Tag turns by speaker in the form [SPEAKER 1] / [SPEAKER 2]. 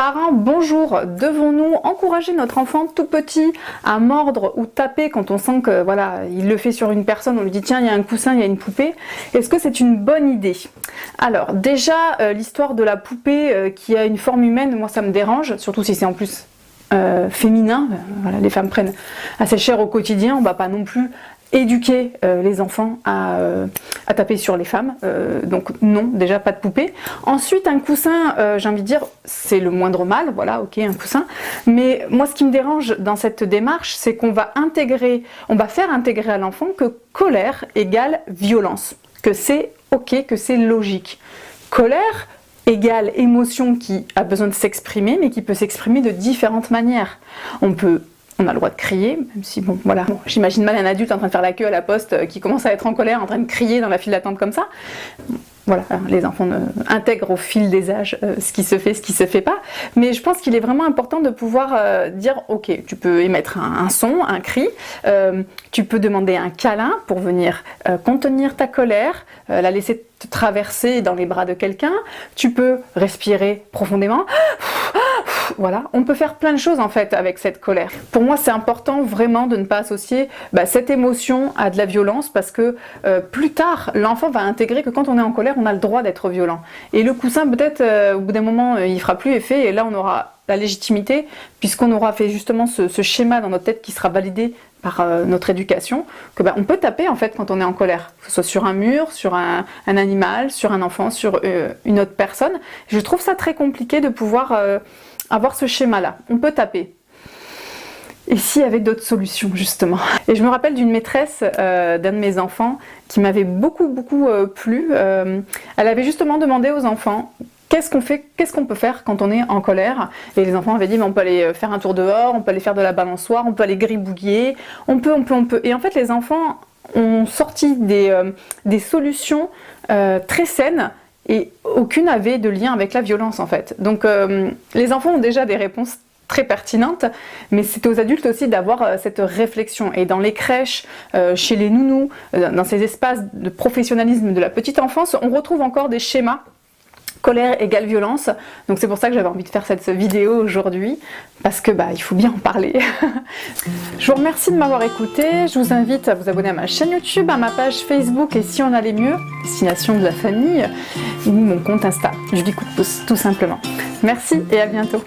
[SPEAKER 1] Parents, bonjour. Devons-nous encourager notre enfant tout petit à mordre ou taper quand on sent que voilà, il le fait sur une personne, on lui dit tiens, il y a un coussin, il y a une poupée. Est-ce que c'est une bonne idée? Alors déjà, l'histoire de la poupée qui a une forme humaine, moi ça me dérange, surtout si c'est en plus féminin. Voilà, les femmes prennent assez cher au quotidien, on ne va pas non plus éduquer les enfants à taper sur les femmes, donc non, déjà pas de poupée. Ensuite un coussin, j'ai envie de dire, c'est le moindre mal, voilà, ok, un coussin, mais moi ce qui me dérange dans cette démarche, c'est qu'on va faire intégrer à l'enfant que colère égale violence, que c'est ok, que c'est logique. Colère égale émotion qui a besoin de s'exprimer, mais qui peut s'exprimer de différentes manières. On a le droit de crier, même si bon, voilà. Bon, j'imagine mal un adulte en train de faire la queue à la poste qui commence à être en colère, en train de crier dans la file d'attente comme ça. Voilà, les enfants intègrent au fil des âges ce qui se fait, ce qui se fait pas. Mais je pense qu'il est vraiment important de pouvoir dire, ok, tu peux émettre un son, un cri, tu peux demander un câlin pour venir contenir ta colère, la laisser te traverser dans les bras de quelqu'un, tu peux respirer profondément. Voilà, on peut faire plein de choses en fait avec cette colère. Pour moi, c'est important vraiment de ne pas associer cette émotion à de la violence parce que plus tard, l'enfant va intégrer que quand on est en colère, on a le droit d'être violent. Et le coussin, peut-être, au bout d'un moment, il fera plus effet et là, on aura la légitimité puisqu'on aura fait justement ce schéma dans notre tête qui sera validé par notre éducation, que on peut taper en fait quand on est en colère, que ce soit sur un mur, sur un animal, sur un enfant, sur une autre personne. Je trouve ça très compliqué de pouvoir avoir ce schéma-là. On peut taper. Et s'il y avait d'autres solutions, justement. Et je me rappelle d'une maîtresse d'un de mes enfants qui m'avait beaucoup plu. Elle avait justement demandé aux enfants qu'est-ce qu'on peut faire quand on est en colère. Et les enfants avaient dit on peut aller faire un tour dehors, on peut aller faire de la balançoire, on peut aller gribouiller, on peut. Et en fait, les enfants ont sorti des solutions très saines. Et aucune avait de lien avec la violence en fait. Donc les enfants ont déjà des réponses très pertinentes, mais c'est aux adultes aussi d'avoir cette réflexion. Et dans les crèches, chez les nounous, dans ces espaces de professionnalisme de la petite enfance, on retrouve encore des schémas. Colère égale violence, donc c'est pour ça que j'avais envie de faire cette vidéo aujourd'hui, parce que il faut bien en parler. Je vous remercie de m'avoir écouté, je vous invite à vous abonner à ma chaîne YouTube, à ma page Facebook et si on allait mieux, Destination de la famille, ou mon compte Insta, Julie Coup de pouce, tout simplement. Merci et à bientôt.